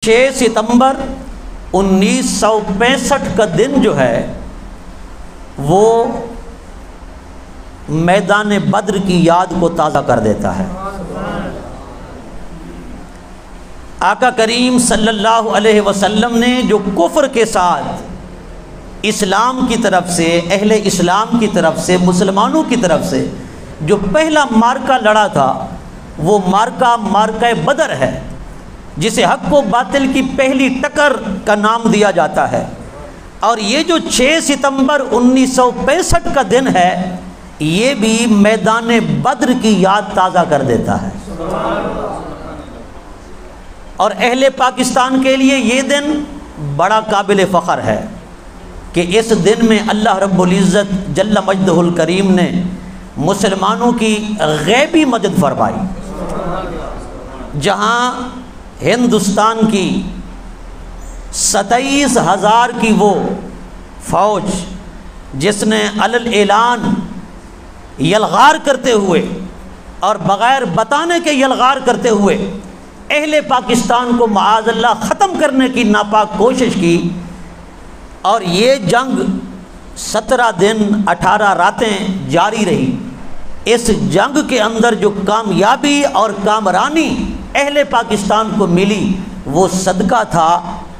6 ستمبر 1965 کا دن جو ہے وہ میدان بدر کی یاد کو تازہ کر دیتا ہے۔ آقا کریم صلی اللہ علیہ وسلم نے جو کفر کے ساتھ اسلام کی طرف سے، اہل اسلام کی طرف سے، مسلمانوں کی طرف سے جو پہلا مارکا لڑا تھا، وہ مارکہ بدر ہے، جسے حق و باطل کی پہلی ٹکر کا نام دیا جاتا ہے۔ اور یہ جو 6 ستمبر 1965 کا دن ہے، یہ بھی میدان بدر کی یاد تازہ کر دیتا ہے۔ اور اہل پاکستان کے لیے یہ دن بڑا قابل فخر ہے کہ اس دن میں اللہ رب العزت جل مجدہ الکریم نے مسلمانوں کی غیبی مدد فرمائی۔ جہاں ہندوستان کی 27,000 کی وہ فوج جس نے علل اعلان یلغار کرتے ہوئے اور بغیر بتانے کے یلغار کرتے ہوئے اہل پاکستان کو معاذ اللہ ختم کرنے کی ناپاک کوشش کی، اور یہ جنگ 17 دن 18 راتیں جاری رہی۔ اس جنگ کے اندر جو کامیابی اور کامرانی اہل پاکستان کو ملی، وہ صدقہ تھا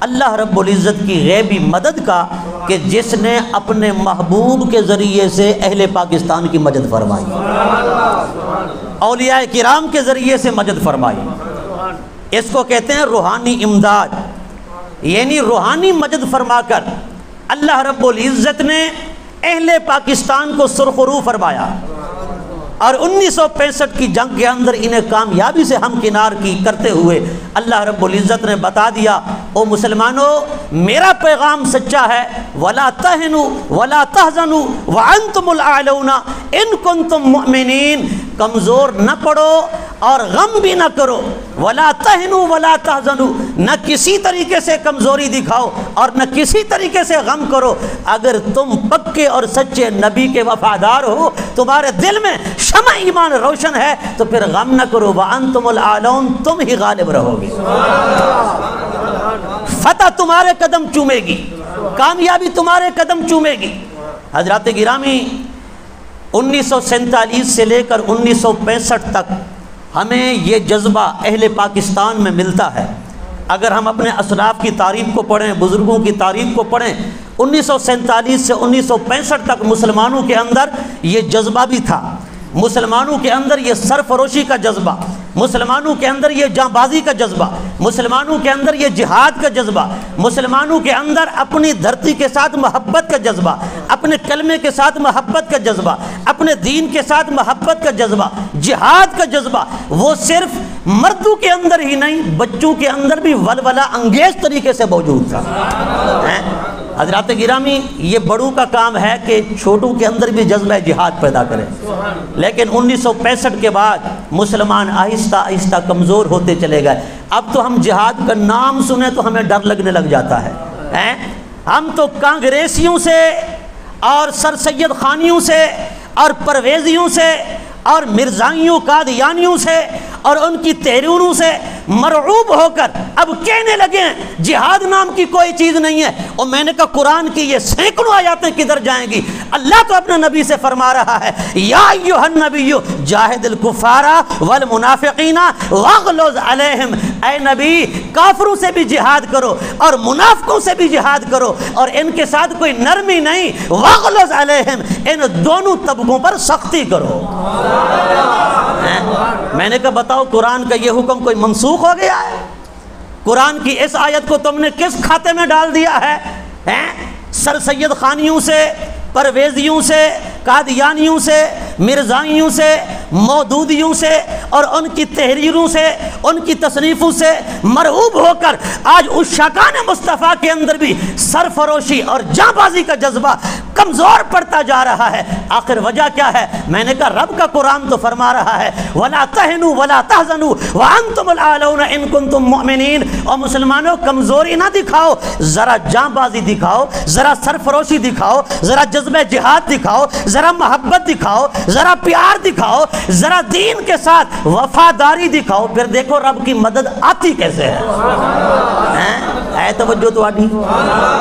اللہ رب العزت کی غیبی مدد کا، کہ جس نے اپنے محبوب کے ذریعے سے اہل پاکستان کی مدد فرمائی، اولیاء کرام کے ذریعے سے مدد فرمائی۔ اس کو کہتے ہیں روحانی امداد، یعنی روحانی مدد فرما کر اللہ رب العزت نے اہل پاکستان کو سرخرو فرمایا، اور 1965 کی جنگ کے اندر انہیں کامیابی سے ہمکنار کی کرتے ہوئے اللہ رب العزت نے بتا دیا، او مسلمانوں میرا پیغام سچا ہے، وَلَا تَهِنُوا وَلَا تَحْزَنُوا وَأَنْتُمُ الْأَعْلَوْنَ إِن كُنتُم مُؤْمِنِينَ، کمزور نہ پڑو اور غم بھی نہ کرو، وَلَا تَهِنُوا وَلَا تَحْزَنُوا، نہ کسی طریقے سے کمزوری دکھاؤ اور نہ کسی طریقے سے غم کرو، اگر تم پکے اور سچے نبی کے وفادار ہو، تمہارے دل میں شمع ایمان روشن ہے، تو پھر غم نہ کرو، وَأَنْتُمُ الْأَعْلَوْنَ، تم ہی غالب رہو گے، فتح تمہارے قدم چومے گی، کامیابی تمہارے قدم چومے گی۔ حضرات گرامی، 1947 سے لے کر 1965 تک ہمیں یہ جذبہ اہل پاکستان میں ملتا ہے۔ اگر ہم اپنے اسلاف کی تاریخ کو پڑھیں، بزرگوں کی تاریخ کو پڑھیں، 1947 سے 1965 تک مسلمانوں کے اندر یہ جذبہ بھی تھا، مسلمانوں کے اندر یہ سرفروشی کا جذبہ، مسلمانوں کے اندر یہ جاں بازی کا جذبہ، مسلمانوں کے اندر یہ جہاد کا جذبہ، مسلمانوں کے اندر اپنی دھرتی کے ساتھ محبت کا جذبہ، اپنے کلمے کے ساتھ محبت کا جذبہ، اپنے دین کے ساتھ محبت کا جذبہ، جہاد کا جذبہ، وہ صرف مردوں کے اندر ہی نہیں، بچوں کے اندر بھی ولولہ انگیز طریقے سے موجود تھا۔ حضرات گرامی، یہ بڑوں کا کام ہے کہ چھوٹوں کے اندر بھی جذبہ جہاد پیدا کریں، لیکن 1965 کے بعد مسلمان آہستہ آہستہ کمزور ہوتے چلے گئے۔ اب تو ہم جہاد کا نام سنیں تو ہمیں ڈر لگنے لگ جاتا ہے۔ ہم تو کانگریسیوں سے اور سر سید خانیوں سے اور پرویزیوں سے اور مرزائیوں قادیانیوں سے اور ان کی تحریروں سے مرعوب ہو کر اب کہنے لگے ہیں جہاد نام کی کوئی چیز نہیں ہے۔ اور میں نے کہا قرآن کی یہ سینکڑوں آیاتیں کدھر جائیں گی؟ اللہ تو اپنے نبی سے فرما رہا ہے، یا ایھا النبی جاہد الکفار والمنافقین واغلظ علیہم، اے نبی کافروں سے بھی جہاد کرو اور منافقوں سے بھی جہاد کرو، اور ان کے ساتھ کوئی نرمی نہیں، واغلظ علیہم، ان دونوں طبقوں پر سختی کرو۔ میں نے کہا بتاؤ قرآن کا یہ حکم کوئی منسوخ ہو گیا ہے؟ قرآن کی اس آیت کو تم نے کس کھاتے میں ڈال دیا ہے؟ سر سید خانیوں سے، پرویزیوں سے، قادیانیوں سے، مرزائیوں سے، مودودیوں سے اور ان کی تحریروں سے، ان کی تصنیفوں سے مرعوب ہو کر آج عشاقان مصطفیٰ کے اندر بھی سرفروشی اور جاں بازی کا جذبہ کمزور پڑتا جا رہا ہے۔ آخر وجہ کیا ہے؟ میں نے کہا رب کا قرآن تو فرما رہا ہے وَلَا تَهِنُوا وَلَا تَحْزَنُوا وَأَنْتُمُ الْأَعْلَوْنَ إِن كُنتُم مُؤْمِنِينَ۔ اور مسلمانوں کمزوری نہ دکھاؤ، ذرا جاں بازی دکھاؤ، ذرا سرفروشی دکھاؤ، ذرا جذبہ جہاد دکھاؤ، ذرا محبت دکھاؤ، ذرا پیار دکھاؤ، ذرا دین کے ساتھ وفاداری دکھاؤ، پھر دیکھو رب کی مدد آتی کیسے ہے۔ ہے توجہ تو آنی.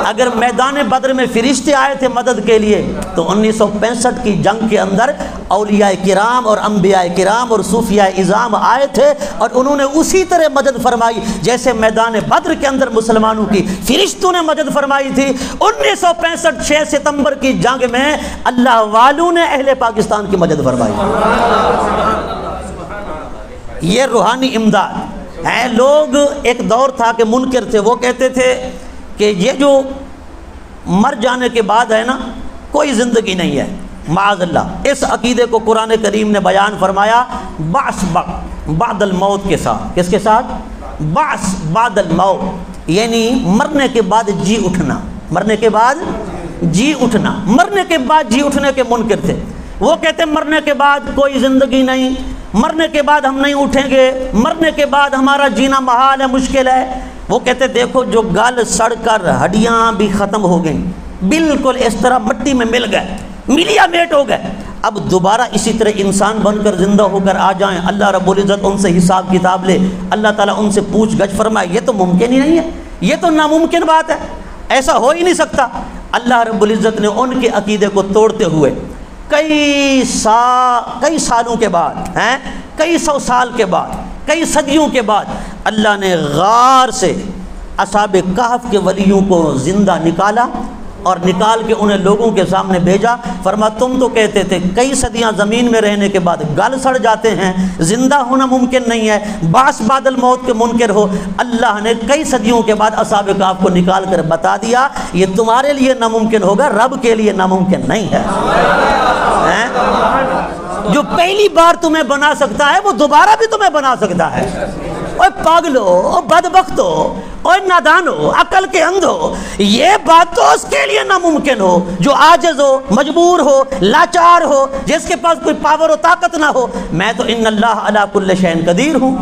اگر میدان بدر میں فرشتے آئے تھے مدد کے لیے تو 1965 کی جنگ کے اندر اولیاء کرام اور انبیاء کرام اور صوفیاء اعظام آئے تھے اور انہوں نے اسی طرح مدد فرمائی جیسے میدان بدر کے اندر مسلمانوں کی فرشتوں نے مدد فرمائی تھی. 1965 6 ستمبر کی جنگ میں اللہ والوں نے اہل پاکستان کی مدد فرمائی. یہ روحانی امداد ہے. لوگ ایک دور تھا کہ منکر تھے, وہ کہتے تھے کہ یہ جو مر جانے کے بعد ہے نا کوئی زندگی نہیں ہے. معاذ اللہ. اس عقیدے کو قرآن کریم نے بیان فرمایا بعث بعد الموت کے ساتھ. کس کے ساتھ؟ بعث بعد الموت, یعنی مرنے کے بعد جی اٹھنا. مرنے کے بعد جی اٹھنا. مرنے کے بعد جی اٹھنے کے منکر تھے. وہ کہتے مرنے کے بعد کوئی زندگی نہیں, مرنے کے بعد ہم نہیں اٹھیں گے, مرنے کے بعد ہمارا جینا محال ہے, مشکل ہے. وہ کہتے دیکھو جو گل سڑ کر ہڈیاں بھی ختم ہو گئیں, بالکل اس طرح مٹی میں مل گئے, ملیا میٹ ہو گئے, اب دوبارہ اسی طرح انسان بن کر زندہ ہو کر آ جائیں, اللہ رب العزت ان سے حساب کتاب لے, اللہ تعالیٰ ان سے پوچھ گچھ فرمائے, یہ تو ممکن ہی نہیں ہے, یہ تو ناممکن بات ہے, ایسا ہو ہی نہیں سکتا. اللہ رب العزت نے ان کے عقیدے کو توڑتے ہوئے کئی سالوں کے بعد, کئی سو سال کے بعد, کئی صدیوں کے بعد اللہ نے غار سے اصحاب کہف کے ولیوں کو زندہ نکالا اور نکال کے انہیں لوگوں کے سامنے بھیجا. فرما تم تو کہتے تھے کئی صدیاں زمین میں رہنے کے بعد گل سڑ جاتے ہیں, زندہ ہونا ممکن نہیں ہے, بعث بعد الموت کے منکر ہو. اللہ نے کئی صدیوں کے بعد اصحاب کہف کو نکال کر بتا دیا یہ تمہارے لیے ناممکن ہوگا, رب کے لیے ناممکن نہیں ہے. جو پہلی بار تمہیں بنا سکتا ہے وہ دوبارہ بھی تمہیں بنا سکتا ہے. اوے پاگلو, او بدبختو, اوے نادانو, عقل کے اندھو, یہ بات تو اس کے لیے ناممکن ہو جو عاجز ہو, مجبور ہو, لاچار ہو, جس کے پاس کوئی پاور و طاقت نہ ہو. میں تو ان اللہ علی کل شیء قدیر ہوں.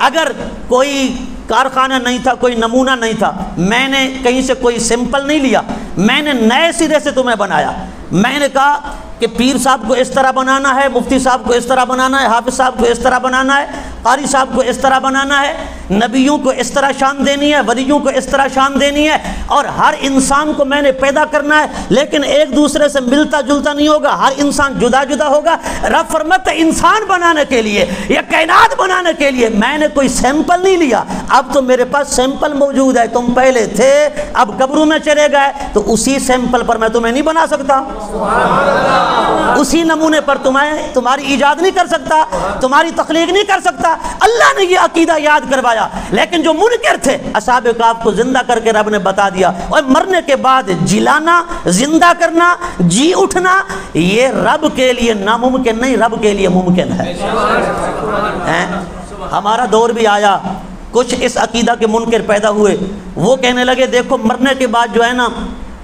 اگر کوئی کارخانہ نہیں تھا, کوئی نمونہ نہیں تھا, میں نے کہیں سے کوئی سیمپل نہیں لیا, میں نے نئے سرے سے تمہیں بنایا. میں نے کہا کہ پیر صاحب کو اس طرح بنانا ہے, مفتی صاحب کو اس طرح بنانا ہے, حافظ صاحب کو اس طرح بنانا ہے, قاری صاحب کو اس طرح بنانا ہے, نبیوں کو اس طرح شان دینی ہے, ولیوں کو اس طرح شان دینی ہے, اور ہر انسان کو میں نے پیدا کرنا ہے, لیکن ایک دوسرے سے ملتا جلتا نہیں ہوگا, ہر انسان جدا جدا ہوگا. رب فرماتا ہے انسان بنانے کے لیے یا کائنات بنانے کے لیے میں نے کوئی سیمپل نہیں لیا, اب تو میرے پاس سیمپل موجود ہے. تم پہلے تھے, اب قبروں میں چلے گئے, تو اسی سیمپل پر میں تمہیں نہیں بنا سکتا, اسی نمونے پر تمہاری ایجاد نہیں کر سکتا, تمہاری تخلیق نہیں کر سکتا. اللہ نے یہ عقیدہ یاد کروایا. لیکن جو منکر تھے اصحاب کہف کو زندہ کر کے رب نے بتا دیا, اور مرنے کے بعد جلانا, زندہ کرنا, جی اٹھنا, یہ رب کے لیے ناممکن نہیں, رب کے لیے ممکن ہے. ہمارا دور بھی آیا, کچھ اس عقیدہ کے منکر پیدا ہوئے, وہ کہنے لگے دیکھو مرنے کے بعد جو ہے نا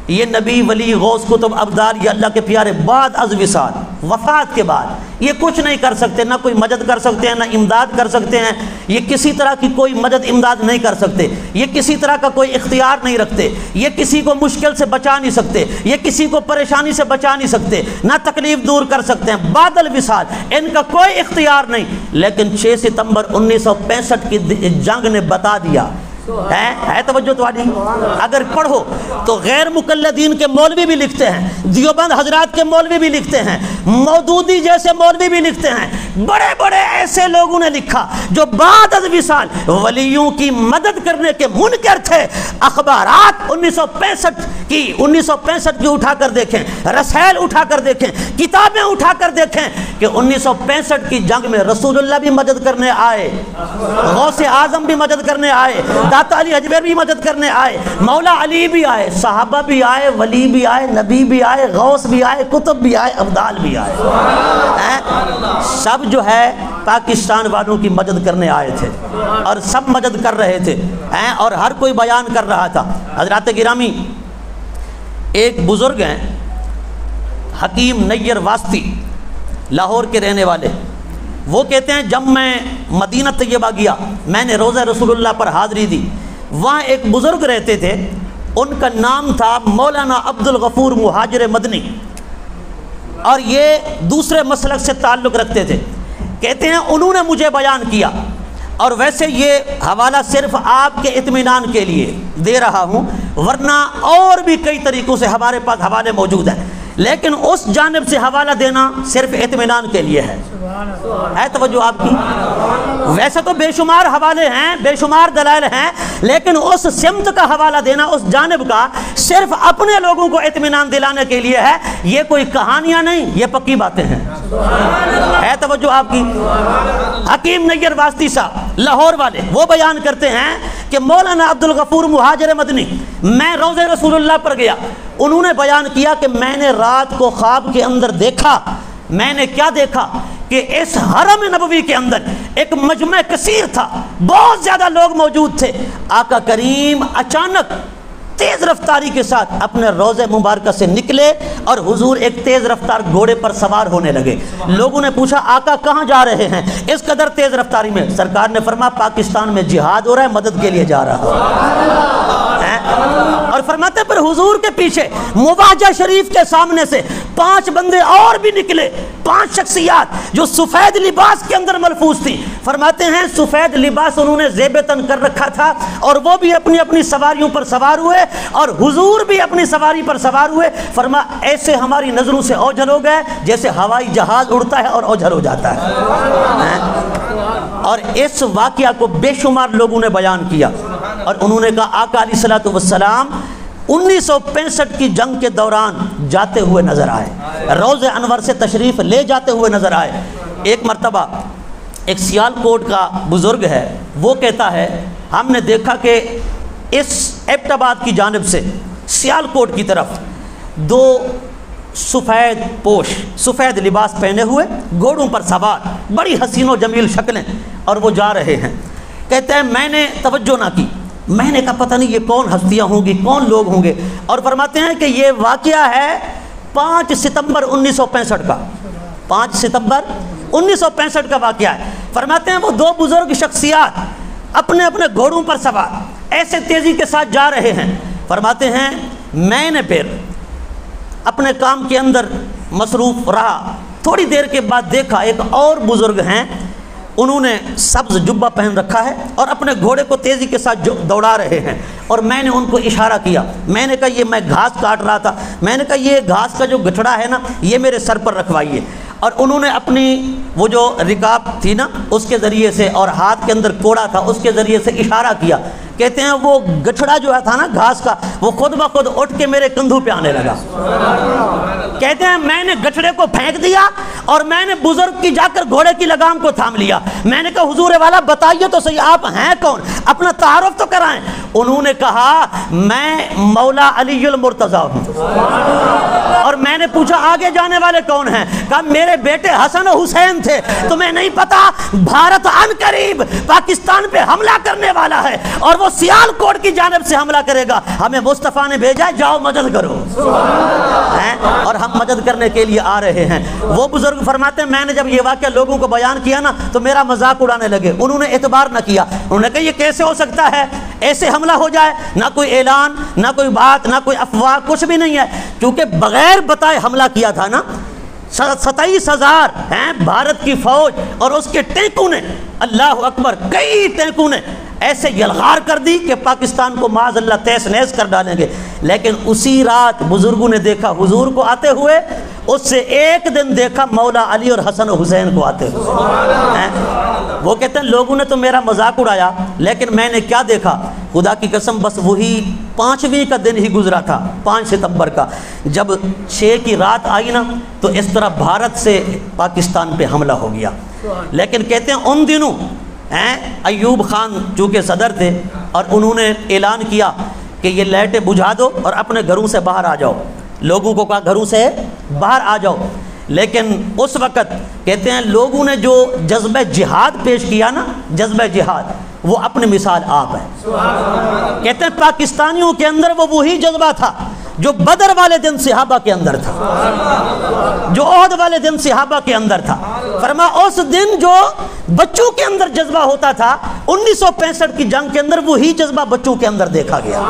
یہ نبی ولی غوث کتب ابدال یہ اللہ کے پیارے بعد از وصال, وفات کے بعد یہ کچھ نہیں کر سکتے, نہ کوئی مدد کر سکتے ہیں, نہ امداد کر سکتے ہیں, یہ کسی طرح کی کوئی مدد امداد نہیں کر سکتے, یہ کسی طرح کا کوئی اختیار نہیں رکھتے, یہ کسی کو مشکل سے بچا نہیں سکتے, یہ کسی کو پریشانی سے بچا نہیں سکتے, نہ تکلیف دور کر سکتے ہیں. بعد الوصال ان کا کوئی اختیار نہیں. لیکن 6 ستمبر 1965 کی جنگ نے بتا دیا ہے توجہ تو آنی. اگر پڑھو تو غیر مقلدین کے مولوی بھی لکھتے ہیں, دیوبند حضرات کے مولوی بھی لکھتے ہیں, مودودی جیسے مولوی بھی لکھتے ہیں, بڑے بڑے ایسے لوگوں نے لکھا جو بعد از وصال ولیوں کی مدد کرنے کے منکر تھے. اخبارات 1965 کی اٹھا کر دیکھیں, رسائل اٹھا کر دیکھیں, کتابیں اٹھا کر دیکھیں کہ 1965 کی جنگ میں رسول اللہ بھی مدد کرنے آئے, غوث اعظم بھی مدد کرنے آئے, داتا علی حجویر بھی مدد کرنے آئے, مولا علی بھی آئے, صحابہ بھی آئے, ولی بھی آئے, نبی بھی آئے, غوث بھی آئے, کتب بھی آئے, ابدال بھی آئے. سب جو ہے پاکستان والوں کی مدد کرنے آئے تھے اور سب مدد کر رہے تھے, اور ہر کوئی بیان کر رہا تھا. حضرات گرامی, ایک بزرگ ہیں حکیم نیر واسطی, لاہور کے رہنے والے, وہ کہتے ہیں جب میں مدینہ طیبہ گیا, میں نے روضہ رسول اللہ پر حاضری دی, وہاں ایک بزرگ رہتے تھے, ان کا نام تھا مولانا عبد الغفور مہاجر مدنی, اور یہ دوسرے مسلک سے تعلق رکھتے تھے. کہتے ہیں انہوں نے مجھے بیان کیا, اور ویسے یہ حوالہ صرف آپ کے اطمینان کے لیے دے رہا ہوں، ورنہ اور بھی کئی طریقوں سے ہمارے پاس حوالے موجود ہیں، لیکن اس جانب سے حوالہ دینا صرف اطمینان کے لیے ہے توجہ آپ کی؟ ویسے تو بے شمار حوالے ہیں، بے شمار دلائل ہیں، لیکن اس سمت کا حوالہ دینا، اس جانب کا، صرف اپنے لوگوں کو اطمینان دلانے کے لیے ہے۔ یہ کوئی کہانیاں نہیں، یہ پکی باتیں ہیں۔ ہے توجہ آپ کی؟ حکیم نیر واسطی صاحب لاہور والے وہ بیان کرتے ہیں کہ مولانا عبد الغفور مہاجر مدنی، میں روضہ رسول اللہ پر گیا، انہوں نے بیان کیا کہ میں نے رات کو خواب کے اندر دیکھا، میں نے کیا دیکھا کہ اس حرم نبوی کے اندر ایک مجمع کثیر تھا، بہت زیادہ لوگ موجود تھے، آقا کریم اچانک تیز رفتاری کے ساتھ اپنے روضہ مبارکہ سے نکلے اور حضور ایک تیز رفتار گھوڑے پر سوار ہونے لگے۔ لوگوں نے پوچھا آقا کہاں جا رہے ہیں اس قدر تیز رفتاری میں؟ سرکار نے فرمایا پاکستان میں جہاد ہو رہا ہے، مدد کے لیے جا رہا ہے۔ اور فرماتے پر حضور کے پیچھے مواجہ شریف کے سامنے سے 5 بندے اور بھی نکلے، 5 شخصیات جو سفید لباس کے اندر ملفوظ تھی۔ فرماتے ہیں سفید لباس انہوں نے زیب تن کر رکھا تھا، اور وہ بھی اپنی اپنی سواریوں پر سوار ہوئے اور حضور بھی اپنی سواری پر سوار ہوئے۔ فرمایا ایسے ہماری نظروں سے اوجھل ہو گئے جیسے ہوائی جہاز اڑتا ہے اور اوجھل ہو جاتا ہے۔ اور اس واقعہ کو بے شمار لوگوں نے بیان کیا، اور انہوں نے کہا آقا علیہ الصلوۃ والسلام 1965 کی جنگ کے دوران جاتے ہوئے نظر آئے، روضہ انور سے تشریف لے جاتے ہوئے نظر آئے۔ ایک مرتبہ ایک سیال کوٹ کا بزرگ ہے، وہ کہتا ہے ہم نے دیکھا کہ اس ایبٹ آباد کی جانب سے سیال کوٹ کی طرف 2 سفید پوش، سفید لباس پہنے ہوئے، گھوڑوں پر سوار، بڑی حسین و جمیل شکلیں، اور وہ جا رہے ہیں۔ کہتے ہیں میں نے توجہ نہ کی، میں نے کہا پتہ نہیں یہ کون ہستیاں ہوں گی، کون لوگ ہوں گے، اور فرماتے ہیں کہ یہ واقعہ ہے 5 ستمبر 1965 کا، 5 ستمبر 1965 کا واقعہ ہے۔ فرماتے ہیں وہ 2 بزرگ شخصیات اپنے اپنے گھوڑوں پر سوار ایسے تیزی کے ساتھ جا رہے ہیں۔ فرماتے ہیں میں نے پھر اپنے کام کے اندر مصروف رہا، تھوڑی دیر کے بعد دیکھا ایک اور بزرگ ہیں، انہوں نے سبز جبہ پہن رکھا ہے اور اپنے گھوڑے کو تیزی کے ساتھ دوڑا رہے ہیں، اور میں نے ان کو اشارہ کیا، میں نے کہا یہ میں گھاس کاٹ رہا تھا، میں نے کہا یہ گھاس کا جو گٹھڑا ہے نا یہ میرے سر پر رکھوائیے، اور انہوں نے اپنی وہ جو رکاب تھی نا اس کے ذریعے سے، اور ہاتھ کے اندر کوڑا تھا اس کے ذریعے سے اشارہ کیا۔ کہتے ہیں وہ گٹھڑا جو تھا نا گھاس کا، وہ خود بخود اٹھ کے میرے کندھوں پہ آنے لگا۔ کہتے ہیں میں نے گٹھڑے کو پھینک دیا اور میں نے بزرگ کی جا کر گھوڑے کی لگام کو تھام لیا۔ میں نے کہا حضور والا بتائیے تو صحیح آپ ہیں کون، اپنا تعارف تو کرائیں۔ انہوں نے کہا میں مولا علی المرتضیٰ ہوں، اور میں نے پوچھا آگے جانے والے کون ہیں؟ کہا میرے بیٹے حسن و حسین تھے، تمہیں نہیں پتا بھارت عن قریب پاکستان پہ حملہ کرنے والا ہے، اور وہ سیال کوٹ کی جانب سے حملہ کرے گا، ہمیں مصطفیٰ نے بھیجا ہے جاؤ مدد کرو، اور ہم مدد کرنے کے لیے آ رہے ہیں۔ وہ بزرگ فرماتے ہیں میں نے جب یہ واقعہ لوگوں کو بیان کیا نا تو میرا مذاق اڑانے لگے، انہوں نے اعتبار نہ کیا، انہوں نے کہا یہ کیسے ہو سکتا ہے، ایسے حملہ ہو جائے، نہ کوئی اعلان، نہ کوئی بات، نہ کوئی افواہ، کچھ بھی نہیں ہے، کیونکہ بغیر بتائے حملہ کیا تھا نا۔ 27,000 ہیں بھارت کی فوج اور اس کے ٹینکوں نے، اللہ اکبر، کئی ٹینکوں نے ایسے یلغار کر دی کہ پاکستان کو معاذ اللہ تیس نیس کر ڈالیں گے۔ لیکن اسی رات بزرگوں نے دیکھا حضور کو آتے ہوئے، اس سے ایک دن دیکھا مولا علی اور حسن و حسین کو آتے ہوئے۔ وہ کہتے ہیں لوگوں نے تو میرا مذاق اڑایا، لیکن میں نے کیا دیکھا، خدا کی قسم بس وہی 5ویں کا دن ہی گزرا تھا، 5 ستمبر کا، جب 6 کی رات آئی نا تو اس طرح بھارت سے پاکستان پہ حملہ ہو گیا۔ لیکن کہتے ہیں ان دنوں ایوب خان چونکہ صدر تھے اور انہوں نے اعلان کیا کہ یہ لائٹیں بجھا دو اور اپنے گھروں سے باہر آ جاؤ، لوگوں کو کہا گھروں سے باہر آ جاؤ۔ لیکن اس وقت کہتے ہیں لوگوں نے جو جذبہ جہاد پیش کیا نا، جذبہ جہاد، وہ اپنی مثال آپ ہے۔ کہتے ہیں پاکستانیوں کے اندر وہ وہی جذبہ تھا جو بدر والے دن صحابہ کے اندر تھا، جو احد والے دن صحابہ کے اندر تھا۔ فرما اس دن جو بچوں کے اندر جذبہ ہوتا تھا 1965 کی جنگ کے اندر وہی جذبہ بچوں کے اندر دیکھا گیا۔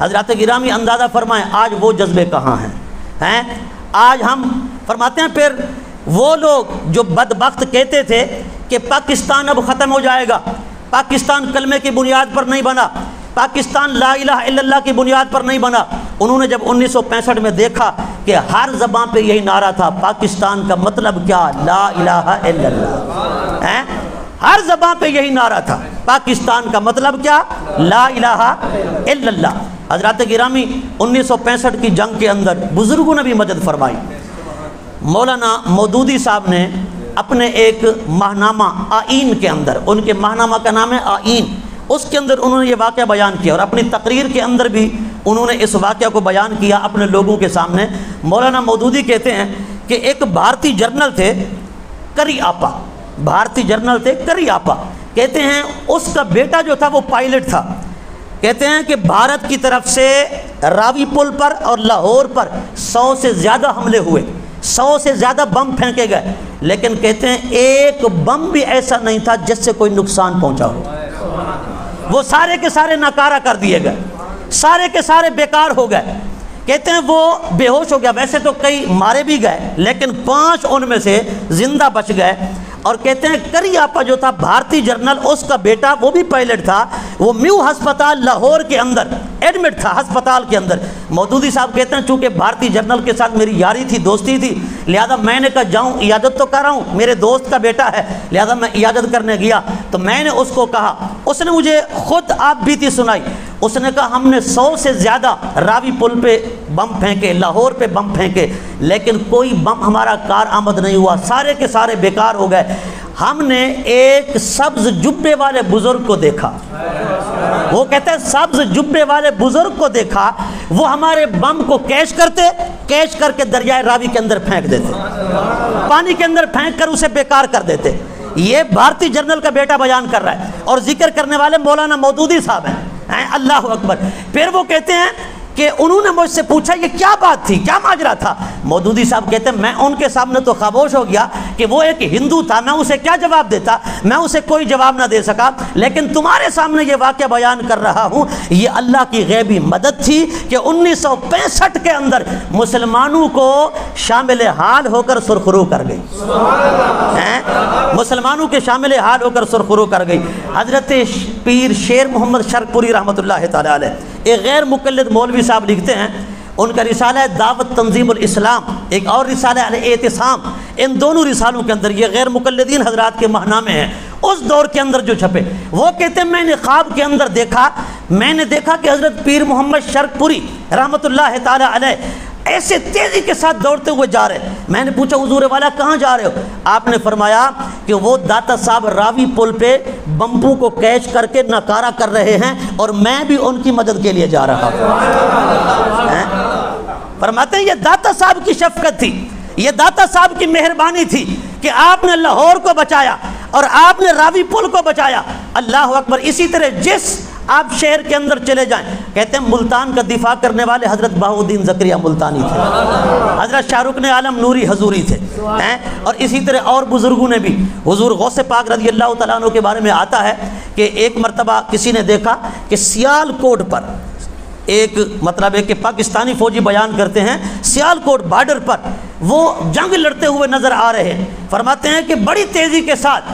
حضرات گرامی اندازہ فرمائیں آج وہ جذبے کہاں ہیں؟ آج ہم فرماتے ہیں پھر وہ لوگ جو بدبخت کہتے تھے کہ پاکستان اب ختم ہو جائے گا، پاکستان کلمے کی بنیاد پر نہیں بنا، پاکستان لا الہ الا اللہ کی بنیاد پر نہیں بنا۔ انہوں نے جب 1965 میں دیکھا کہ ہر زبان پہ یہی نعرہ تھا، پاکستان کا مطلب کیا؟ لا الہ الا اللہ، ہر زبان پہ یہی نعرہ تھا، پاکستان کا مطلب کیا؟ لا الہ الا اللہ۔ حضرات گرامی، 1965 کی جنگ کے اندر بزرگوں نے بھی مدد فرمائی۔ مولانا مودودی صاحب نے اپنے ایک ماہنامہ آئین کے اندر، ان کے ماہنامہ کا نام ہے آئین، اس کے اندر انہوں نے یہ واقعہ بیان کیا، اور اپنی تقریر کے اندر بھی انہوں نے اس واقعہ کو بیان کیا اپنے لوگوں کے سامنے۔ مولانا مودودی کہتے ہیں کہ ایک بھارتی جرنل تھے کری آپا، بھارتی جرنل تھے کری آپا، کہتے ہیں اس کا بیٹا جو تھا وہ پائلٹ تھا۔ کہتے ہیں کہ بھارت کی طرف سے راوی پل پر اور لاہور پر 100 سے زیادہ حملے ہوئے، 100 سے زیادہ بم پھینکے گئے، لیکن کہتے ہیں ایک بم بھی ایسا نہیں تھا جس سے کوئی نقصان پہنچا ہو، وہ سارے کے سارے ناکارہ کر دیے گئے، سارے کے سارے بیکار ہو گئے۔ کہتے ہیں وہ بے ہوش ہو گیا، ویسے تو کئی مارے بھی گئے لیکن 5 ان میں سے زندہ بچ گئے۔ اور کہتے ہیں کری آپا جو تھا بھارتی جرنل، اس کا بیٹا وہ بھی پائلٹ تھا، وہ میو ہسپتال لاہور کے اندر ایڈمٹ تھا، ہسپتال کے اندر۔ مودودی صاحب کہتے ہیں چونکہ بھارتی جرنل کے ساتھ میری یاری تھی، دوستی تھی، لہذا میں نے کہا جاؤں، عیادت تو کر رہا ہوں، میرے دوست کا بیٹا ہے، لہذا میں عیادت کرنے گیا تو میں نے اس کو کہا، اس نے مجھے خود آپ بیتی سنائی، اس نے کہا ہم نے 100 سے زیادہ راوی پل پہ بم پھینکے، لاہور پہ بم پھینکے، لیکن کوئی بم ہمارا کارآمد نہیں ہوا، سارے کے سارے بیکار ہو گئے۔ ہم نے ایک سبز جبے والے بزرگ کو دیکھا، وہ کہتے ہیں سبز جبے والے بزرگ کو دیکھا، وہ ہمارے بم کو کیش کرتے، کیش کر کے دریائے راوی کے اندر پھینک دیتے، پانی کے اندر پھینک کر اسے بیکار کر دیتے۔ یہ بھارتی جرنل کا بیٹا بیان کر رہا ہے، اور ذکر کرنے والے مولانا مودودی صاحب ہیں۔ اللہ اکبر۔ پھر وہ کہتے ہیں کہ انہوں نے مجھ سے پوچھا یہ کیا بات تھی، کیا ماجرا تھا؟ مودودی صاحب کہتے ہیں میں ان کے سامنے تو خاموش ہو گیا کہ وہ ایک ہندو تھا، میں اسے کیا جواب دیتا، میں اسے کوئی جواب نہ دے سکا، لیکن تمہارے سامنے یہ واقعہ بیان کر رہا ہوں، یہ اللہ کی غیبی مدد تھی کہ 1965 کے اندر مسلمانوں کو شامل حال ہو کر سرخرو کر گئی، مسلمانوں کے شامل حال ہو کر سرخرو کر گئی۔ حضرت پیر شیر محمد شرک پوری رحمۃ اللہ تعالی علیہ، ایک غیر مقلد مولوی صاحب لکھتے ہیں، ان کا رسالہ ہے دعوت تنظیم الاسلام، ایک اور رسالہ ہے الاعتصام، ان دونوں رسالوں کے اندر یہ غیر مقلدین حضرات کے ماہنامے ہیں اس دور کے اندر جو چھپے۔ وہ کہتے ہیں میں نے خواب کے اندر دیکھا، میں نے دیکھا کہ حضرت پیر محمد شرک پوری رحمۃ اللہ تعالی علیہ ایسے تیزی کے ساتھ دوڑتے ہوئے جا رہے۔ میں نے پوچھا حضور والا کہاں جا رہے ہو؟ آپ نے فرمایا کہ وہ داتا صاحب راوی پل پہ بمبو کو کیچ کر کے ناکارہ کر رہے ہیں اور میں بھی ان کی مدد کے لیے جا رہا ہوں۔ فرماتے ہیں یہ داتا صاحب کی شفقت تھی، یہ داتا صاحب کی مہربانی تھی کہ آپ نے لاہور کو بچایا اور آپ نے راوی پل کو بچایا۔ اللہ اکبر۔ اسی طرح جس آپ شہر کے اندر چلے جائیں، کہتے ہیں ملتان کا دفاع کرنے والے حضرت بہاؤالدین زکریا ملتانی تھے، حضرت شاہ رکن عالم نوری حضوری تھے، اور اسی طرح اور بزرگوں نے بھی۔ حضور غوث پاک رضی اللہ تعالیٰ عنہ کے بارے میں آتا ہے کہ ایک مرتبہ کسی نے دیکھا کہ سیال کوٹ پر ایک مطلب ہے کہ پاکستانی فوجی بیان کرتے ہیں سیال کوٹ بارڈر پر وہ جنگ لڑتے ہوئے نظر آ رہے ہیں، فرماتے ہیں کہ بڑی تیزی کے ساتھ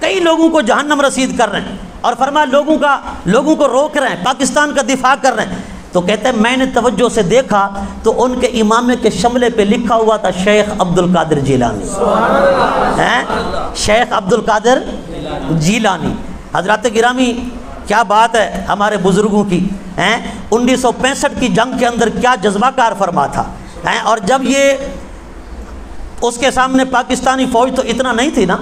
کئی لوگوں کو جہنم رسید کر رہے ہیں، اور فرمایا لوگوں کو روک رہے ہیں، پاکستان کا دفاع کر رہے ہیں۔ تو کہتے ہیں میں نے توجہ سے دیکھا تو ان کے امامے کے شملے پہ لکھا ہوا تھا شیخ عبد القادر جیلانی، شیخ عبد القادر جیلانی۔ حضرات گرامی کیا بات ہے ہمارے بزرگوں کی، 1965 کی جنگ کے اندر کیا جذبہ کار فرما تھا، اور جب یہ اس کے سامنے پاکستانی فوج تو اتنا نہیں تھی نا،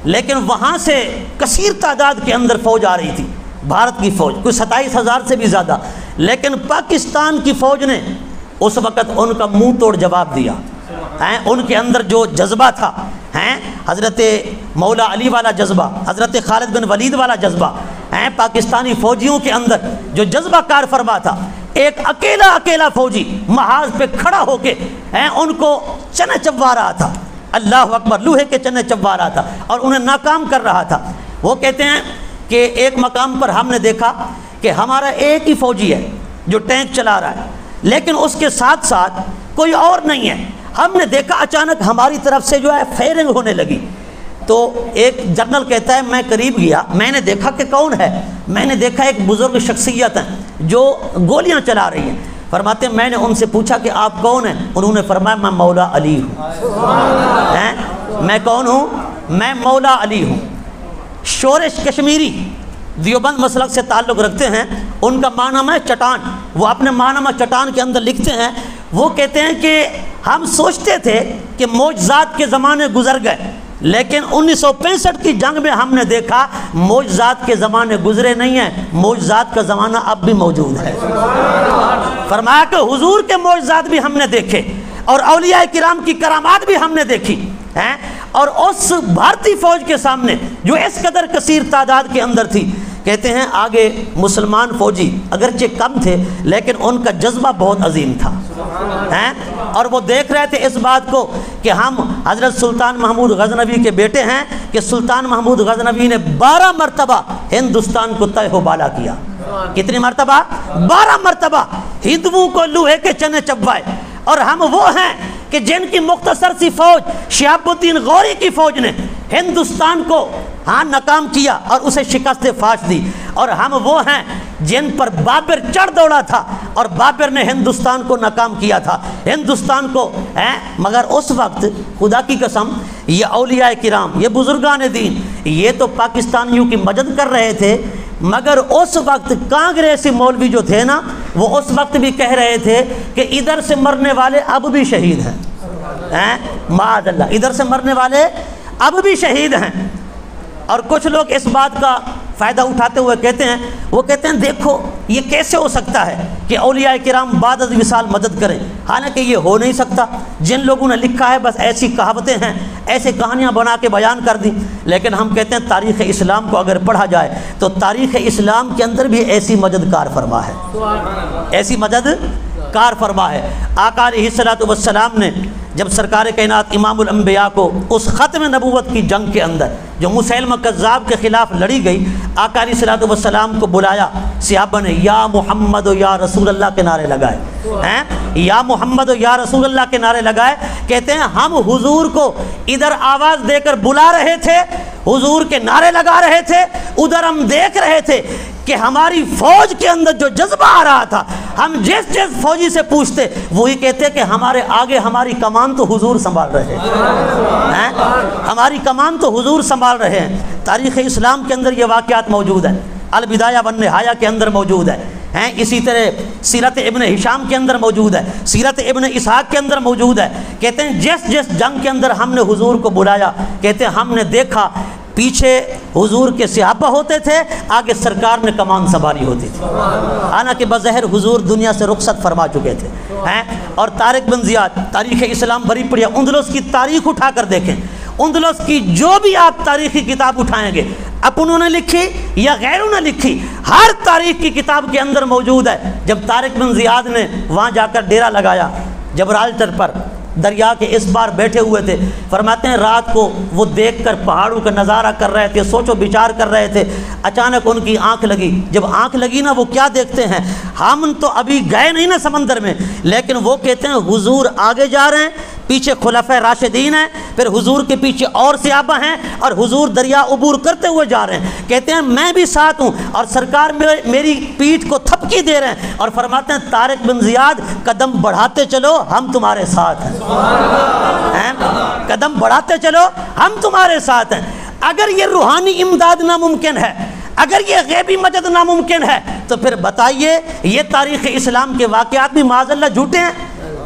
لیکن وہاں سے کثیر تعداد کے اندر فوج آ رہی تھی، بھارت کی فوج کوئی 27,000 سے بھی زیادہ، لیکن پاکستان کی فوج نے اس وقت ان کا منہ توڑ جواب دیا۔ ان کے اندر جو جذبہ تھا، حضرت مولا علی والا جذبہ، حضرت خالد بن ولید والا جذبہ، پاکستانی فوجیوں کے اندر جو جذبہ کار فرما تھا، ایک اکیلا فوجی محاذ پہ کھڑا ہو کے ان کو چنے چبوا رہا تھا، اللہ اکبر، لوہے کے چنے چبوا رہا تھا اور انہیں ناکام کر رہا تھا۔ وہ کہتے ہیں کہ ایک مقام پر ہم نے دیکھا کہ ہمارا ایک ہی فوجی ہے جو ٹینک چلا رہا ہے، لیکن اس کے ساتھ ساتھ کوئی اور نہیں ہے۔ ہم نے دیکھا اچانک ہماری طرف سے جو ہے فائرنگ ہونے لگی، تو ایک جنرل کہتا ہے میں قریب گیا، میں نے دیکھا کہ کون ہے، میں نے دیکھا ایک بزرگ شخصیت ہے جو گولیاں چلا رہی ہیں۔ فرماتے ہیں میں نے ان سے پوچھا کہ آپ کون ہیں؟ انہوں نے فرمایا میں مولا علی ہوں۔ میں کون ہوں؟ میں مولا علی ہوں۔ شورش کشمیری دیوبند مسلک سے تعلق رکھتے ہیں، ان کا معنی ہے چٹان۔ وہ اپنے معنی چٹان کے اندر لکھتے ہیں، وہ کہتے ہیں کہ ہم سوچتے تھے کہ معجزات کے زمانے گزر گئے، لیکن 1965 کی جنگ میں ہم نے دیکھا معجزات کے زمانے گزرے نہیں ہیں، معجزات کا زمانہ اب بھی موجود ہے۔ فرمایا کہ حضور کے معجزات بھی ہم نے دیکھے اور اولیاء کرام کی کرامات بھی ہم نے دیکھی ہیں، اور اس بھارتی فوج کے سامنے جو اس قدر کثیر تعداد کے اندر تھی، کہتے ہیں آگے مسلمان فوجی اگرچہ کم تھے لیکن ان کا جذبہ بہت عظیم تھا، اور وہ دیکھ رہے تھے اس بات کو کہ ہم حضرت سلطان محمود غزنوی کے بیٹے ہیں، کہ سلطان محمود غزنوی نے 12 مرتبہ ہندوستان کو تہ و بالا کیا۔ کتنی مرتبہ؟ 12 مرتبہ ہندوؤں کو لوہے کے چنے چبوائے، اور ہم وہ ہیں کہ جن کی مختصر سی فوج شہاب الدین غوری کی فوج نے ہندوستان کو ناکام کیا اور اسے شکست فاش دی، اور ہم وہ ہیں جن پر بابر چڑھ دوڑا تھا اور بابر نے ہندوستان کو ناکام کیا تھا، ہندوستان کو مگر اس وقت خدا کی قسم یہ اولیاء کرام، یہ بزرگان دین، یہ تو پاکستانیوں کی مدد کر رہے تھے، مگر اس وقت کانگریسی مولوی جو تھے نا، وہ اس وقت بھی کہہ رہے تھے کہ ادھر سے مرنے والے اب بھی شہید ہیں، معاذ اللہ، ادھر سے مرنے والے اب بھی شہید ہیں۔ اور کچھ لوگ اس بات کا فائدہ اٹھاتے ہوئے کہتے ہیں، وہ کہتے ہیں دیکھو یہ کیسے ہو سکتا ہے کہ اولیاء کرام بعد از وصال مدد کریں، حالانکہ یہ ہو نہیں سکتا، جن لوگوں نے لکھا ہے بس ایسی کہاوتیں ہیں، ایسے کہانیاں بنا کے بیان کر دی۔ لیکن ہم کہتے ہیں تاریخ اسلام کو اگر پڑھا جائے تو تاریخ اسلام کے اندر بھی ایسی مدد کار فرما ہے، ایسی مدد کار فرما ہے۔ آقا علیہ الصلوۃ والسلام نے جب سرکار کائنات امام الانبیاء کو اس ختم نبوت کی جنگ کے اندر جو مسیلمہ کذاب کے خلاف لڑی گئی، آقا علیہ الصلوۃ والسلام کو بلایا، صحابہ نے یا محمد و یا رسول اللہ کے نعرے لگائے، یا محمد و یا رسول اللہ کے نعرے لگائے۔ کہتے ہیں ہم حضور کو ادھر آواز دے کر بلا رہے تھے، حضور کے نعرے لگا رہے تھے، ادھر ہم دیکھ رہے تھے کہ ہماری فوج کے اندر جو جذبہ آ رہا تھا، ہم جس فوجی سے پوچھتے وہی کہتے کہ ہمارے آگے ہماری کمان تو حضور سنبھال رہے ہیں، ہماری کمان تو حضور سنبھال رہے ہیں۔ تاریخ اسلام کے اندر یہ واقعات موجود ہیں، البدایہ والنہایہ کے اندر موجود ہے، اسی طرح سیرت ابن ہشام کے اندر موجود ہے، سیرت ابن اسحاق کے اندر موجود ہے۔ کہتے ہیں جس جنگ کے اندر ہم نے حضور کو بلایا، کہتے ہیں ہم نے دیکھا پیچھے حضور کے صحابہ ہوتے تھے، آگے سرکار نے کمان سنبھالی ہوتی تھی، حالانکہ بظاہر حضور دنیا سے رخصت فرما چکے تھے۔ اور طارق بن زیاد، تاریخ اسلام بڑی پڑھیا، اندلس کی تاریخ اٹھا کر دیکھیں، اندلس کی جو بھی آپ تاریخی کتاب اٹھائیں گے، اپنوں نے لکھی یا غیروں نے لکھی، ہر تاریخ کی کتاب کے اندر موجود ہے۔ جب طارق بن زیاد نے وہاں جا کر ڈیرا لگایا جبرالٹر پر، دریا کے اس بار بیٹھے ہوئے تھے، فرماتے ہیں رات کو وہ دیکھ کر پہاڑوں کا نظارہ کر رہے تھے، سوچ و بچار کر رہے تھے، اچانک ان کی آنکھ لگی۔ جب آنکھ لگی نا، وہ کیا دیکھتے ہیں، ہم تو ابھی گئے نہیں نا سمندر میں، لیکن وہ کہتے ہیں حضور آگے جا رہے ہیں، پیچھے خلفائے راشدین ہیں، پھر حضور کے پیچھے اور صحابہ ہیں، اور حضور دریا عبور کرتے ہوئے جا رہے ہیں۔ کہتے ہیں میں بھی ساتھ ہوں، اور سرکار میری پیٹھ کو تھپکی دے رہے ہیں، اور فرماتے ہیں طارق بن زیاد قدم بڑھاتے چلو، ہم تمہارے ساتھ ہیں، قدم بڑھاتے چلو، ہم تمہارے ساتھ ہیں۔ اگر یہ روحانی امداد ناممکن ہے، اگر یہ غیبی مدد ناممکن ہے، تو پھر بتائیے یہ تاریخ اسلام کے واقعات بھی معاذ اللہ جھوٹے ہیں،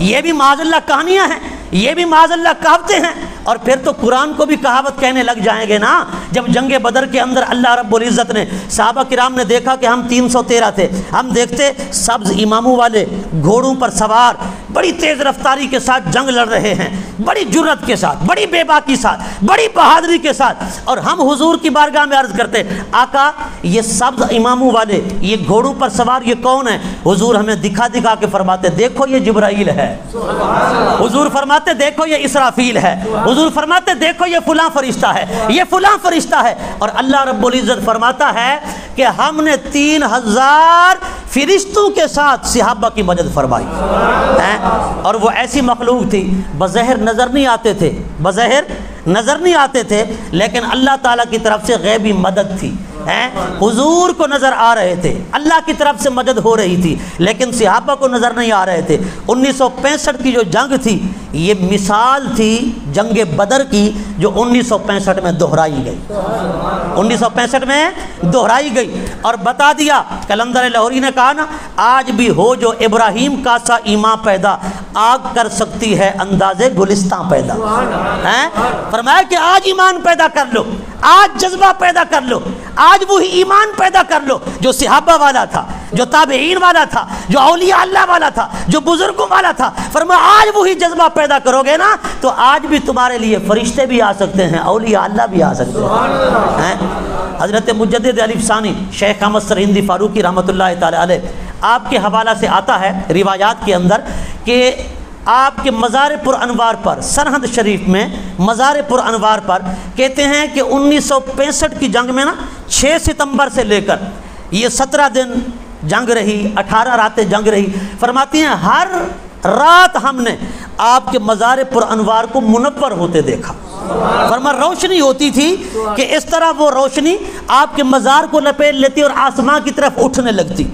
یہ بھی معاذ اللہ کہانیاں ہیں، یہ بھی معاذ اللہ کہاوتیں ہیں، اور پھر تو قرآن کو بھی کہاوت کہنے لگ جائیں گے نا۔ جب جنگ بدر کے اندر اللہ رب العزت نے صحابہ کرام نے دیکھا کہ ہم 313 تھے، ہم دیکھتے سبز اماموں والے گھوڑوں پر سوار بڑی تیز رفتاری کے ساتھ جنگ لڑ رہے ہیں، بڑی جرت کے ساتھ، بڑی بے باکی ساتھ، بڑی بہادری کے ساتھ، اور ہم حضور کی بارگاہ میں عرض کرتے آقا یہ سبز اماموں والے، یہ گھوڑوں پر سوار یہ کون ہیں؟ حضور ہمیں دکھا دکھا کے فرماتے دیکھو یہ جبرائیل ہے، حضور فرماتے دیکھو یہ اسرافیل ہے، حضور فرماتے دیکھو یہ فلاں فرشتہ ہے، یہ فلاں فرشتہ ہے۔ اور اللہ رب العزت فرماتا ہے کہ ہم نے 3000 فرشتوں کے ساتھ صحابہ کی مدد فرمائی، اور وہ ایسی مخلوق تھی بظاہر نظر نہیں آتے تھے، بظاہر نظر نہیں آتے تھے، لیکن اللہ تعالیٰ کی طرف سے غیبی مدد تھی، حضور کو نظر آ رہے تھے، اللہ کی طرف سے مدد ہو رہی تھی، لیکن صحابہ کو نظر نہیں آ رہے تھے۔ 1965 کی جو جنگ تھی یہ مثال تھی جنگ بدر کی، جو 1965 میں دہرائی گئی، 1965 میں دہرائی گئی۔ اور بتا دیا، کلندر لاہوری نے کہا نا، آج بھی ہو جو ابراہیم کا سا ایمان پیدا، آگ کر سکتی ہے اندازے گلستان پیدا۔ فرمایا کہ آج ایمان پیدا کر لو، آج جذبہ پیدا کر لو، آج وہی ایمان پیدا کر لو جو صحابہ والا تھا، جو تابعین والا تھا، جو اولیاء اللہ والا تھا، جو بزرگوں والا تھا۔ فرمایا آج وہی جذبہ پیدا کرو گے نا تو آج بھی تمہارے لیے فرشتے بھی آ سکتے ہیں، اولیاء اللہ بھی آ سکتے ہیں۔ حضرت مجدد علی ثانی شیخ احمد سرہندی فاروقی رحمۃ اللہ تعالی علیہ، آپ کے حوالہ سے آتا ہے روایات کے اندر کہ آپ کے مزار پر انوار پر، سرہند شریف میں مزار پر انوار پر کہتے ہیں کہ 1965 کی جنگ میں نا 6 ستمبر سے لے کر یہ 17 دن جنگ رہی، 18 راتیں جنگ رہی۔ فرماتی ہیں ہر رات ہم نے آپ کے مزار پر انوار کو منور ہوتے دیکھا۔ فرمایا روشنی ہوتی تھی کہ اس طرح وہ روشنی آپ کے مزار کو لپیٹ لیتی اور آسمان کی طرف اٹھنے لگتی۔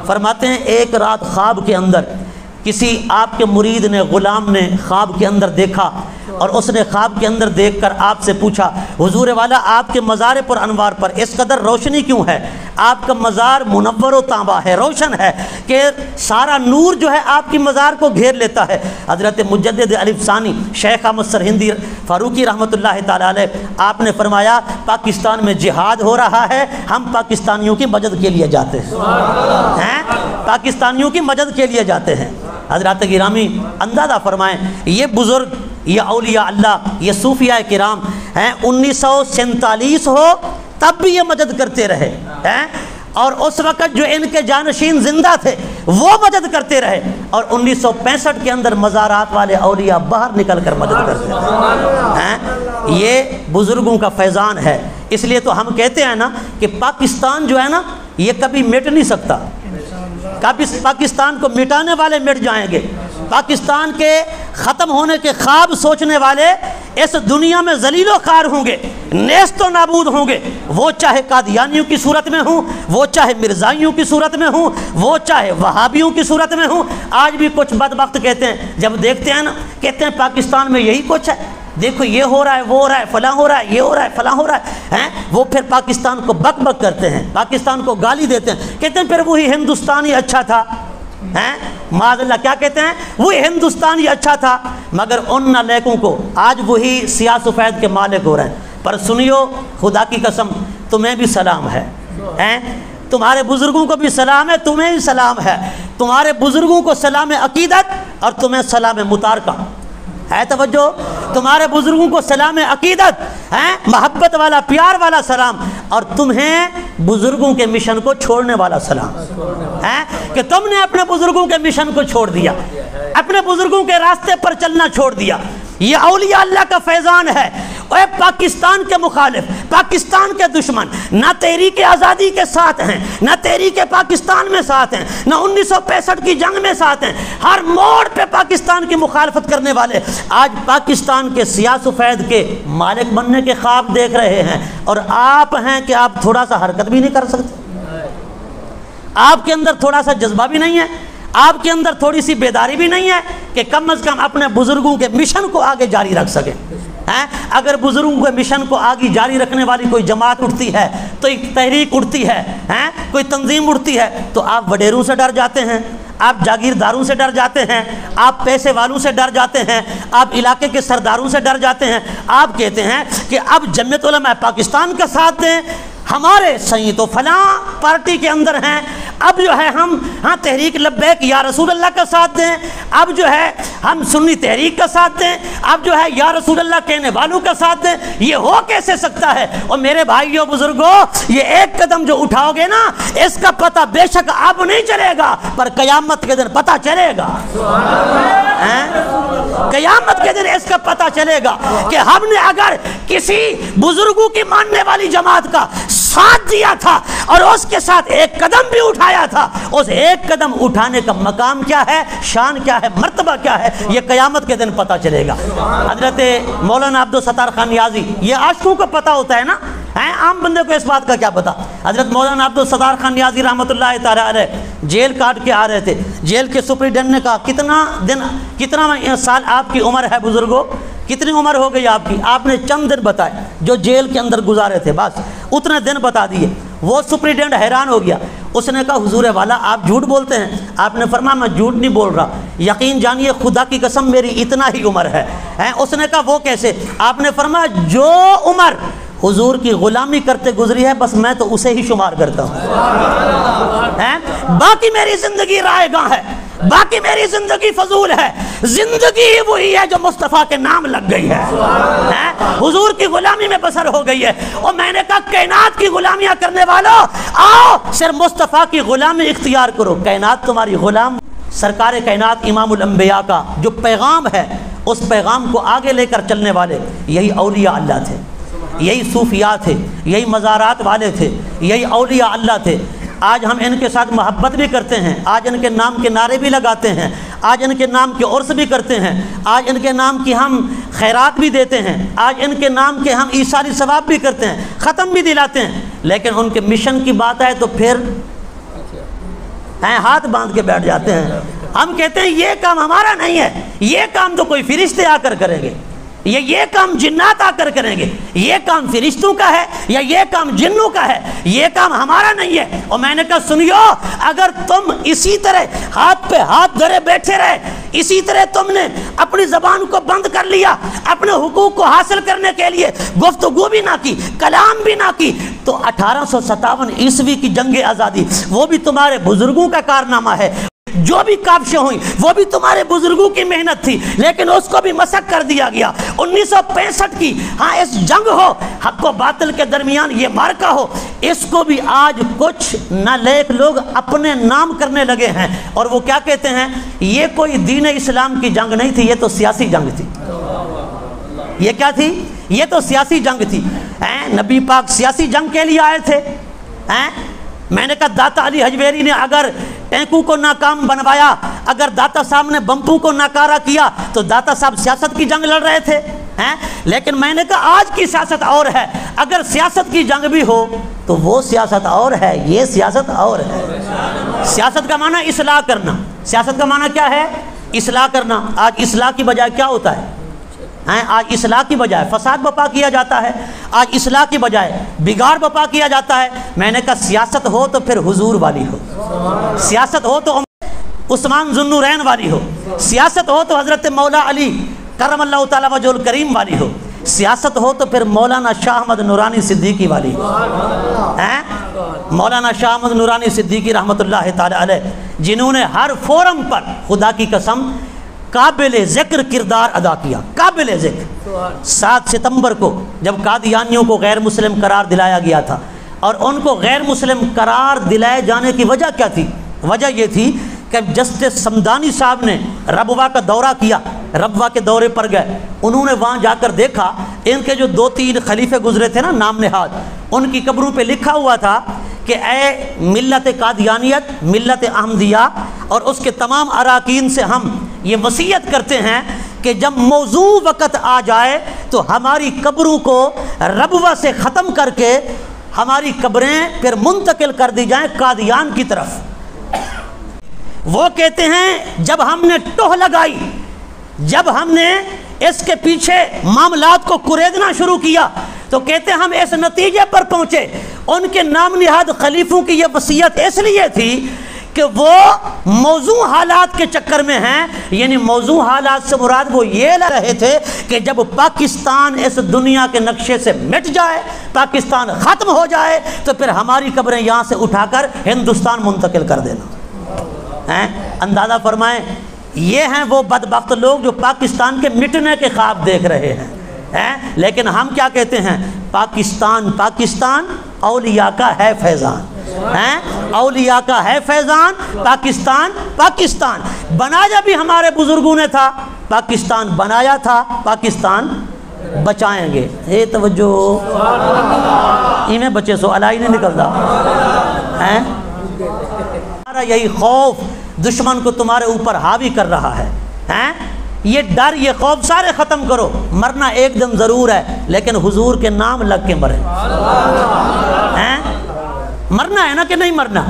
فرماتے ہیں ایک رات خواب کے اندر کسی آپ کے مرید نے، غلام نے خواب کے اندر دیکھا، اور اس نے خواب کے اندر دیکھ کر آپ سے پوچھا، حضور والا آپ کے مزار پر انوار پر اس قدر روشنی کیوں ہے؟ آپ کا مزار منور و تابہ ہے، روشن ہے کہ سارا نور جو ہے آپ کی مزار کو گھیر لیتا ہے۔ حضرت مجدد علی ثانی شیخ احمد سرہندی فاروقی رحمۃ اللہ تعالی علیہ، آپ نے فرمایا پاکستان میں جہاد ہو رہا ہے، ہم پاکستانیوں کی مدد کے لیے جاتے ہیں، پاکستانیوں کی مدد کے لیے جاتے ہیں۔ حضرات گرامی اندازہ فرمائیں، یہ بزرگ، یہ اولیاء اللہ، یہ صوفیاء کرام ہیں، 1947 ہو تب بھی یہ مدد کرتے رہے ہیں، اور اس وقت جو ان کے جانشین زندہ تھے وہ مدد کرتے رہے، اور 1965 کے اندر مزارات والے اولیاء باہر نکل کر مدد کرتے ہیں۔ یہ بزرگوں کا فیضان ہے۔ اس لیے تو ہم کہتے ہیں نا کہ پاکستان جو ہے نا یہ کبھی مٹ نہیں سکتا، پاکستان کو مٹانے والے مٹ جائیں گے، پاکستان کے ختم ہونے کے خواب سوچنے والے اس دنیا میں ذلیل و خوار ہوں گے، نیست و نابود ہوں گے، وہ چاہے قادیانیوں کی صورت میں ہوں، وہ چاہے مرزائیوں کی صورت میں ہوں، وہ چاہے وہابیوں کی صورت میں ہوں۔ آج بھی کچھ بدبخت کہتے ہیں، جب دیکھتے ہیں نا کہتے ہیں پاکستان میں یہی کچھ ہے، دیکھو یہ ہو رہا ہے، وہ ہو رہا ہے، فلاں ہو رہا ہے، یہ ہو رہا ہے، فلاں ہو رہا ہے، وہ پھر پاکستان کو بک بک کرتے ہیں، پاکستان کو گالی دیتے ہیں، کہتے ہیں پھر وہی ہندوستانی اچھا تھا، معاذ اللہ کیا کہتے ہیں، وہی ہندوستانی اچھا تھا۔ مگر ان نالیکوں کو آج وہی سیاہ سفید کے مالک ہو رہے ہیں۔ پر سنیو، خدا کی قسم تمہیں بھی سلام ہے، تمہارے بزرگوں کو بھی سلام ہے، تمہیں بھی سلام ہے، تمہارے بزرگوں کو سلام عقیدت اور تمہیں سلام متارکہ ہے، توجہ، تمہارے بزرگوں کو سلام عقیدت ہے، محبت والا، پیار والا سلام، اور تمہیں بزرگوں کے مشن کو چھوڑنے والا سلام ہے کہ تم نے اپنے بزرگوں کے مشن کو چھوڑ دیا، اپنے بزرگوں کے راستے پر چلنا چھوڑ دیا۔ یہ اولیاء اللہ کا فیضان ہے۔ اے پاکستان کے مخالف، پاکستان کے دشمن نہ تحریک آزادی کے ساتھ ہیں، نہ تحریک پاکستان میں ساتھ ہیں، نہ 1965 کی جنگ میں ساتھ ہیں، ہر موڑ پہ پاکستان کی مخالفت کرنے والے آج پاکستان کے سیاہ سفید کے مالک بننے کے خواب دیکھ رہے ہیں، اور آپ ہیں کہ آپ تھوڑا سا حرکت بھی نہیں کر سکتے، آپ کے اندر تھوڑا سا جذبہ بھی نہیں ہے، آپ کے اندر تھوڑی سی بیداری بھی نہیں ہے کہ کم از کم اپنے بزرگوں کے مشن کو آگے جاری رکھ سکیں۔ اگر بزرگوں کے مشن کو آگے جاری رکھنے والی کوئی جماعت اٹھتی ہے، تو ایک تحریک اٹھتی ہے، کوئی تنظیم اٹھتی ہے، تو آپ وڈیروں سے ڈر جاتے ہیں، آپ جاگیرداروں سے ڈر جاتے ہیں، آپ پیسے والوں سے ڈر جاتے ہیں، آپ علاقے کے سرداروں سے ڈر جاتے ہیں، آپ کہتے ہیں کہ اب جمعیت علماء پاکستان کا ساتھ دیں، ہمارے صحیح تو فلاں پارٹی کے اندر ہیں، اب جو ہے ہم تحریک لبیک یا رسول اللہ کا ساتھ دیں، اب جو ہے ہم سنی تحریک کا ساتھ دیں، اب جو ہے یا رسول اللہ کہنے والوں کا ساتھ دیں۔ یہ ہو کیسے سکتا ہے؟ اور میرے بھائیوں بزرگوں، یہ ایک قدم جو اٹھاؤ گے نا، اس کا پتہ بے شک اب نہیں چلے گا، پر قیامت کے دن پتہ چلے گا۔ قیامت کے دن اس کا پتہ چلے گا کہ ہم نے اگر کسی بزرگوں کی ماننے والی جماعت کا ساتھ دیا تھا اور اس کے ساتھ ایک قدم بھی اٹھایا تھا، اس ایک قدم اٹھانے کا مقام کیا ہے، شان کیا ہے، مرتبہ کیا ہے، یہ قیامت کے دن پتہ چلے گا۔ حضرت مولانا عبدالستار خان نیازی، یہ عاشقوں کو پتہ ہوتا ہے نا، عام بندے کو اس بات کا کیا پتا۔ حضرت مولانا عبدالستار خان نیازی رحمۃ اللہ تعالی علیہ جیل کاٹ کے آ رہے تھے، جیل کے سپرنٹینڈنٹ نے کہا کتنا سال آپ کی عمر ہے بزرگوں، کتنی عمر ہو گئی آپ کی؟ آپ نے چند دن بتائے جو جیل کے اندر گزارے تھے، بس اتنے دن بتا دیے۔ وہ سپرنٹینڈنٹ حیران ہو گیا، اس نے کہا حضور والا آپ جھوٹ بولتے ہیں؟ آپ نے فرمایا میں جھوٹ نہیں بول رہا، یقین جانیے خدا کی قسم میری اتنا ہی عمر ہے۔ اس نے کہا وہ کیسے؟ آپ نے فرمایا جو عمر حضور کی غلامی کرتے گزری ہے بس میں تو اسے ہی شمار کرتا ہوں، باقی میری زندگی رائے گاں ہے، باقی میری زندگی فضول ہے، زندگی ہی وہی ہے جو مصطفیٰ کے نام لگ گئی ہے، حضور کی غلامی میں بسر ہو گئی ہے۔ اور میں نے کہا کائنات کی غلامیاں کرنے والوں آؤ صرف مصطفیٰ کی غلامی اختیار کرو، کائنات تمہاری غلام۔ سرکار کائنات امام الانبیاء کا جو پیغام ہے اس پیغام کو آگے لے کر چلنے والے یہی اولیاء اللہ تھے، یہی صوفیاء تھے، یہی مزارات والے تھے، یہی اولیاء اللہ تھے۔ آج ہم ان کے ساتھ محبت بھی کرتے ہیں، آج ان کے نام کے نعرے بھی لگاتے ہیں، آج ان کے نام کے عرس بھی کرتے ہیں، آج ان کے نام کی ہم خیرات بھی دیتے ہیں، آج ان کے نام کے ہم ایثاری ثواب بھی کرتے ہیں، ختم بھی دلاتے ہیں، لیکن ان کے مشن کی بات آئے تو پھر ہاتھ باندھ کے بیٹھ جاتے ہیں۔ ہم کہتے ہیں یہ کام ہمارا نہیں ہے، یہ کام تو کوئی فرشتے آ کر کریں گے، یہ کام جنات آ کر کریں گے، یہ کام فرشتوں کا ہے یا یہ کام جنوں کا ہے، یہ کام ہمارا نہیں ہے۔ اور میں نے کہا سنیو، اگر تم اسی طرح ہاتھ پہ ہاتھ دھرے بیٹھے رہے، اسی طرح تم نے اپنی زبان کو بند کر لیا، اپنے حقوق کو حاصل کرنے کے لیے گفتگو بھی نہ کی، کلام بھی نہ کی، تو 1857 عیسوی کی جنگ آزادی وہ بھی تمہارے بزرگوں کا کارنامہ ہے، جو بھی کابشیں ہوئیں وہ بھی تمہارے بزرگوں کی محنت تھی، لیکن اس کو بھی مسخ کر دیا گیا۔ 1965 کی اس جنگ ہو، حق و باطل کے درمیان یہ مارکا ہو، اس کو بھی آج کچھ نالیک لوگ اپنے نام کرنے لگے ہیں، اور وہ کیا کہتے ہیں یہ کوئی دین اسلام کی جنگ نہیں تھی، یہ تو سیاسی جنگ تھی۔ یہ کیا تھی؟ یہ تو سیاسی جنگ تھی۔ نبی پاک سیاسی جنگ کے لیے آئے تھے۔ میں نے کہا داتا علی حجویری نے اگر ٹینکوں کو ناکام بنوایا، اگر داتا صاحب نے بمپوں کو ناکارہ کیا تو داتا صاحب سیاست کی جنگ لڑ رہے تھے، لیکن میں نے کہا آج کی سیاست اور ہے، اگر سیاست کی جنگ بھی ہو تو وہ سیاست اور ہے، یہ سیاست اور ہے۔ سیاست کا معنی اصلاح کرنا، سیاست کا معنی کیا ہے؟ اصلاح کرنا۔ آج اصلاح کی بجائے کیا ہوتا ہے؟ آج اصلاح کی بجائے فساد برپا کیا جاتا ہے، آج اصلاح کی بجائے بگاڑ برپا کیا جاتا ہے۔ میں نے کہا سیاست ہو تو پھر حضور والی ہو، سیاست ہو تو عثمان ذو النورین والی ہو، سیاست ہو تو حضرت مولا علی کرم اللہ تعالیٰ وجہ الکریم والی ہو، سیاست ہو تو پھر مولانا شاہ احمد نورانی صدیقی والی ہو۔ مولانا شاہ احمد نورانی صدیقی رحمۃ اللہ تعالیٰ علیہ، جنہوں نے ہر فورم پر خدا کی قسم قابل ذکر کردار ادا کیا، قابل ذکر۔ 7 ستمبر کو جب قادیانیوں کو غیر مسلم قرار دلایا گیا تھا، اور ان کو غیر مسلم قرار دلائے جانے کی وجہ کیا تھی؟ وجہ یہ تھی کہ جسٹس سمدانی صاحب نے ربوہ کا دورہ کیا، ربوہ کے دورے پر گئے، انہوں نے وہاں جا کر دیکھا ان کے جو 2-3 خلیفے گزرے تھے نا نام نہاد، ان کی قبروں پہ لکھا ہوا تھا کہ اے ملت قادیانیت، ملت احمدیہ اور اس کے تمام اراکین سے ہم یہ وصیت کرتے ہیں کہ جب موضوع وقت آ جائے تو ہماری قبروں کو ربوہ سے ختم کر کے ہماری قبریں پھر منتقل کر دی جائیں قادیان کی طرف۔ وہ کہتے ہیں جب ہم نے ٹوہ لگائی، جب ہم نے اس کے پیچھے معاملات کو کریدنا شروع کیا، تو کہتے ہیں ہم اس نتیجے پر پہنچے، ان کے نام نہاد خلیفوں کی یہ وصیت اس لیے تھی کہ وہ موضوع حالات کے چکر میں ہیں، یعنی موضوع حالات سے مراد وہ یہ لے رہے تھے کہ جب پاکستان اس دنیا کے نقشے سے مٹ جائے، پاکستان ختم ہو جائے، تو پھر ہماری قبریں یہاں سے اٹھا کر ہندوستان منتقل کر دینا۔ اندازہ فرمائیں، یہ ہیں وہ بدبخت لوگ جو پاکستان کے مٹنے کے خواب دیکھ رہے ہیں، لیکن ہم کیا کہتے ہیں؟ پاکستان پاکستان اولیاء کا ہے فیضان، اولیاء کا ہے فیضان، پاکستان پاکستان بنایا بھی ہمارے بزرگوں نے تھا، پاکستان بنایا تھا، پاکستان بچائیں گے۔ اے توجہ، انہیں بچے سو الائی نہیں نکلتا ہیں۔ ہمارا یہی خوف دشمن کو تمہارے اوپر حاوی کر رہا ہے، ہیں؟ یہ ڈر، یہ خوف سارے ختم کرو۔ مرنا ایک دم ضرور ہے، لیکن حضور کے نام لگ کے مرے، ہیں؟ مرنا ہے نا کہ نہیں مرنا؟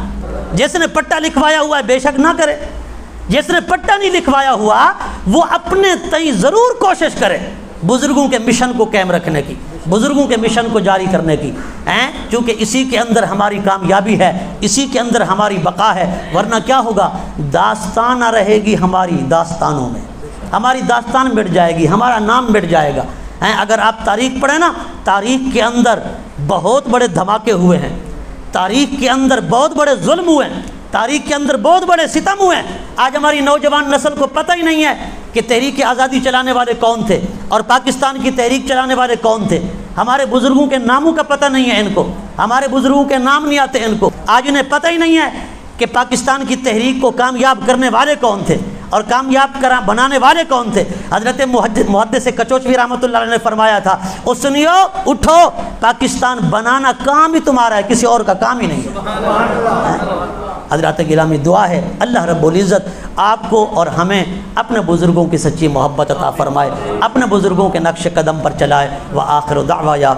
جس نے پٹا لکھوایا ہوا ہے بے شک نہ کرے، جس نے پٹا نہیں لکھوایا ہوا وہ اپنے تئیں ضرور کوشش کرے بزرگوں کے مشن کو قائم رکھنے کی، بزرگوں کے مشن کو جاری کرنے کی، چونکہ اسی کے اندر ہماری کامیابی ہے، اسی کے اندر ہماری بقا ہے۔ ورنہ کیا ہوگا؟ داستان نہ رہے گی ہماری داستانوں میں، ہماری داستان مٹ جائے گی، ہمارا نام مٹ جائے گا۔ اگر آپ تاریخ پڑھیں نا، تاریخ کے اندر بہت بڑے دھماکے ہوئے ہیں، تاریخ کے اندر بہت بڑے ظلم ہوئے ہیں، تاریخ کے اندر بہت بڑے ستم ہوئے ہیں۔ آج ہماری نوجوان نسل کو پتہ ہی نہیں ہے کہ تحریک آزادی چلانے والے کون تھے اور پاکستان کی تحریک چلانے والے کون تھے۔ ہمارے بزرگوں کے ناموں کا پتہ نہیں ہے ان کو، ہمارے بزرگوں کے نام نہیں آتے ان کو۔ آج انہیں پتہ ہی نہیں ہے کہ پاکستان کی تحریک کو کامیاب کرنے والے کون تھے اور کامیاب بنانے والے کون تھے۔ حضرت محدث کچوچوی رحمۃ اللہ علیہ نے فرمایا تھا، او سنیو اٹھو، پاکستان بنانا کام ہی تمہارا ہے، کسی اور کا کام ہی نہیں ہے۔ حضرات گرامی، دعا ہے اللہ رب العزت آپ کو اور ہمیں اپنے بزرگوں کی سچی محبت عطا فرمائے، اپنے بزرگوں کے نقش قدم پر چلائے۔ وآخر دعوایا